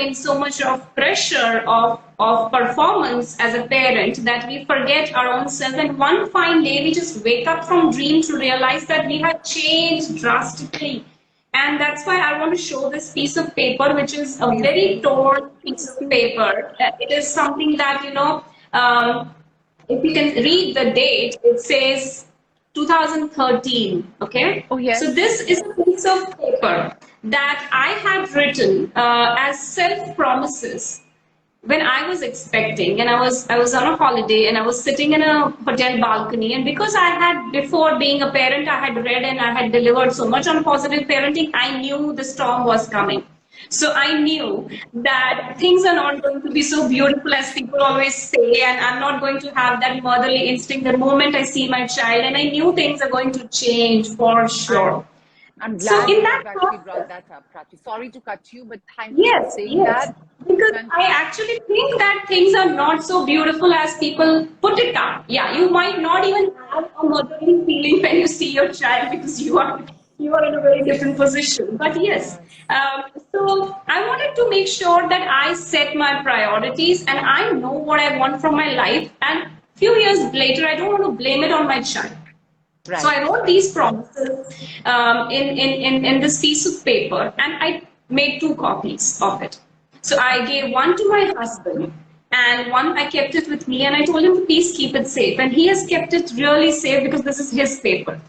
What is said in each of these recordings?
in so much of pressure of performance as a parent that we forget our own self. And one fine day, we just wake up from dream to realize that we have changed drastically. And that's why I want to show this piece of paper, which is a Please very do. torn piece of paper. It is something that, if you can read the date, it says 2013. Okay. Oh, So yes. this is a piece of paper that I had written as self promises when I was expecting, and I was on a holiday, and I was sitting in a hotel balcony, and because I had before being a parent, I had read and I had delivered so much on positive parenting, I knew the storm was coming. So I knew that things are not going to be so beautiful as people always say, and I'm not going to have that motherly instinct the moment I see my child, and I knew things are going to change for I'm sure. I'm So glad in you that have actually brought process, that up, Prachi. Sorry to cut you, but thank you for yes, saying yes. that. Because And I actually think that things are not so beautiful as people put it down. Yeah, you might not even have a motherly feeling when you see your child because you are in a very different position. But yes, yes, so I wanted to make sure that I set my priorities and I know what I want from my life. And few years later, I don't want to blame it on my child. So right, I wrote right. these promises in this piece of paper, and I made two copies of it. So I gave one to my husband, and one I kept it with me, and I told him to please keep it safe. And he has kept it really safe because this is his paper.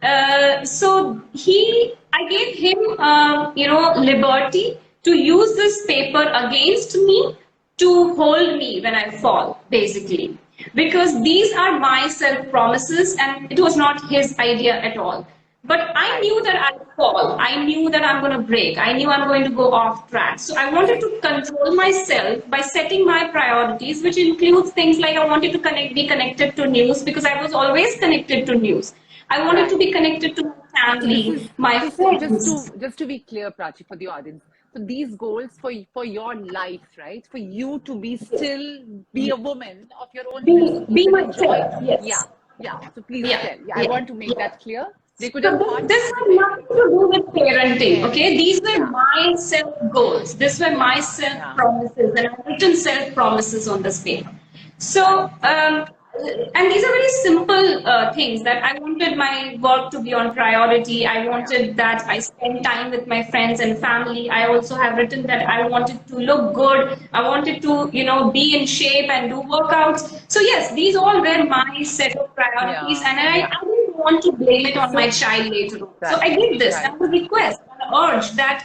I gave him, liberty to use this paper against me to hold me when I fall, basically. Because these are my self promises, and it was not his idea at all. But I Right, knew that I'd fall. I knew that I'm going to break. I knew I'm going to go off track. So I wanted to control myself by setting my priorities, which includes things like I wanted to be connected to news because I was always connected to news. I wanted to right. be connected to my So this family, is my friends. just to be clear, Prachi, for the audience. So these goals for your life, right? For you to be Yes. still be a woman of your own will, Be will enjoy. myself. Yeah, Yes. yeah. So please Yeah. tell. Yeah, I Yeah. want to make Yeah. that clear. They could So impart this as a had parent. nothing to do with parenting, okay? Parenting. These were Yeah, my self goals. These were my yeah, self yeah. promises, and I've written self promises on this paper. So, Right. and these are very simple things that I wanted my work to be on priority. I Yeah. wanted that I spend time with my friends and family. I also have written that I wanted to look good. I wanted to, be in shape and do workouts. So yes, these all were my set of priorities, Yeah. and I didn't want to blame it on my So child later on. So I right, did this. right. I would request and urge that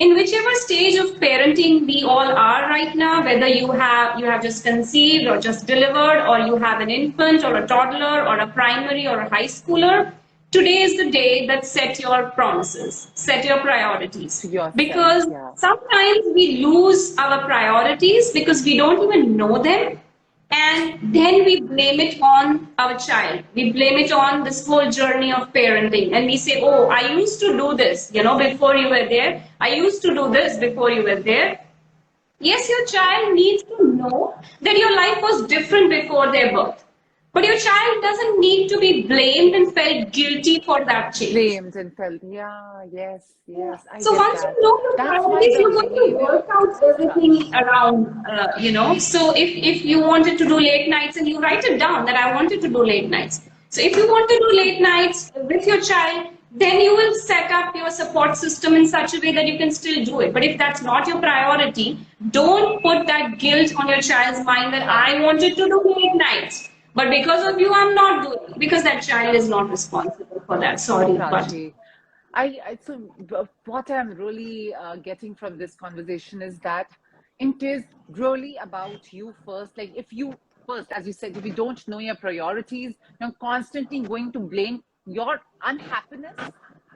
in whichever stage of parenting we all are right now, whether you have just conceived or just delivered, or you have an infant or a toddler or a primary or a high schooler, today is the day that set your promises, set your To priorities, yourself. because Yeah. sometimes we lose our priorities because we don't even know them, and then we blame it on our child. We blame it on this whole journey of parenting. And we say, oh, I used to do this, before you were there. I used to do this before you were there. Yes, your child needs to know that your life was different before their birth. But your child doesn't need to be blamed and felt guilty for that change. Blamed and felt. Yeah, yes, Yeah. yes. I So get once you that. know your That's why priorities, the you're going to behavior. work out Yes, Prachi. everything around, So if you wanted to do late nights and you write it down that I wanted to do late nights. So if you want to do late nights with your child, then you will set up your support system in such a way that you can still do it. But if that's not your priority, don't put that guilt on your child's mind that Right. I wanted to do late nights. But because of you, I'm not doing it. Because that child is not responsible for that. So, Sorry, but Prachi, what I'm really getting from this conversation is that it is really about you first. Like, if you first, as you said, if you don't know your priorities, you're constantly going to blame your unhappiness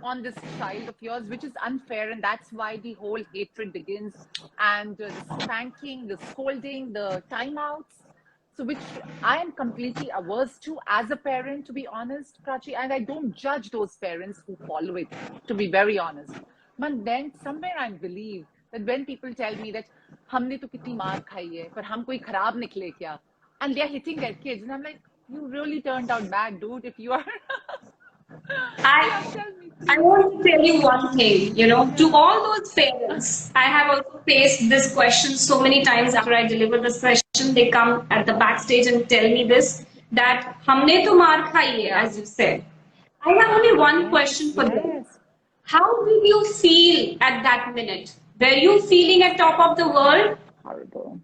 on this child of yours, which is unfair, and that's why the whole hatred begins. And the spanking, the scolding, the timeouts, so which I am completely averse to as a parent, to be honest, Prachi, and I don't judge those parents who follow it, to be very honest. But then somewhere I believe that when people tell me that हमने तो कितनी मार खाई है पर हम कोई खराब निकले क्या, and they're hitting their kids, and I'm like, you really turned out bad, dude. If you are, I yeah, tell me. I want to tell you one thing, to all those parents, I have also faced this question so many times after I deliver the session. They come at the backstage and tell me this, that हमने तो मार खाई है, Yeah, as you said. I have only one yes, question for them. yes. How did you feel at that minute? Were you feeling at top of the world? Horrible.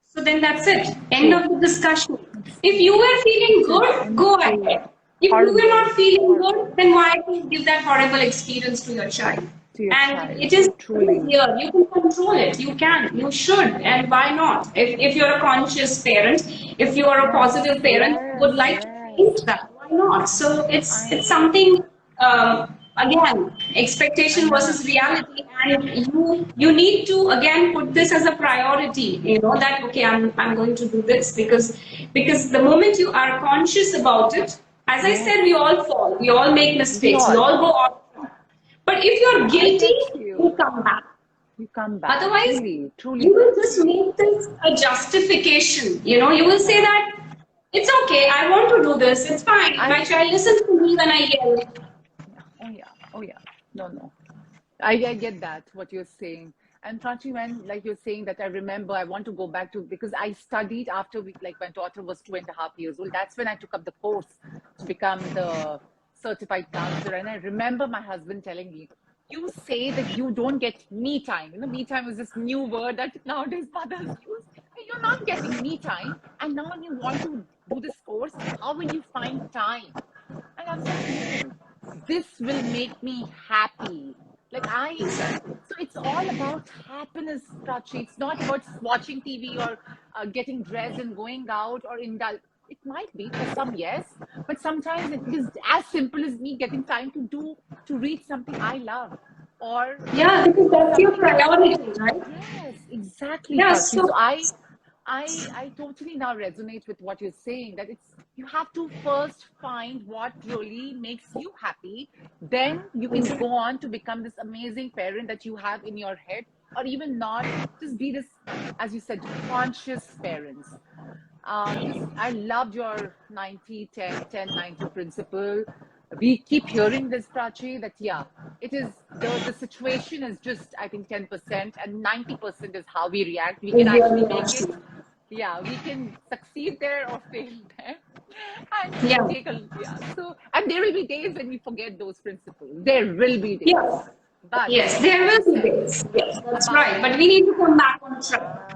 So then that's it. End True. of the discussion. It's If true. you were feeling It is, good, and go true. ahead. If you were Horrible. not feeling good, Horrible. then why do you give that horrible experience to your child? To your And child. it is Truly. here. You can control it. You can. You should. And why not? If you're a conscious parent, if you are a Yes, positive parent, you would yes, like to change yes. that. Why not? So I it's something again, I expectation know. versus reality, and you need to again put this as a priority, that okay, I'm going to do this, because the moment you are conscious about it, as I said, we Yes. all fall, we all make We mistakes, we all. all go off track. But if you're I guilty, get you you. come back. You come back. Otherwise, Truly, truly, you will just Prachi. make this a justification. You will say Yeah. that it's okay, I want to do this, it's fine, my I child listens to me when I yell. Yeah. Oh yeah. Oh yeah. No, no. I get that, what you're saying. And Prachi, when like you're saying that, I remember I want to go back to, because I studied after like my daughter was 2.5 years old. That's when I took up the course to become the certified counselor. And I remember my husband telling me, you say that you don't get me time. Me time is this new word that nowadays mothers use. You're not getting me time. And now you want to do this course. How will you find time? And I was like, no, this will make me happy. Like so it's all about happiness, Prachi. It's not about watching TV or getting dressed and going out or indulge. It might be for some, yes, but sometimes it is as simple as me getting time to read something I love, or Yeah, because that's your something that priority, right? yes, exactly, Yeah, Prachi. So so I totally now resonate with what you're saying, that it's you have to first find what really makes you happy. Then you can go on to become this amazing parent that you have in your head, or even not, just be this, as you said, conscious parents. Just I loved your 90-10-10-90 principle. We keep hearing this, Prachi, that yeah, it is the situation is just I think 10% and 90% is how we react. We can is your actually make it. reaction. Yeah, we can succeed there or fail there. And Yeah, take a yeah. So and there will be days when we forget those principles. There will be days. yes, But yes, there as you will be said, days. Yes, that's but right. But we need to come back on track.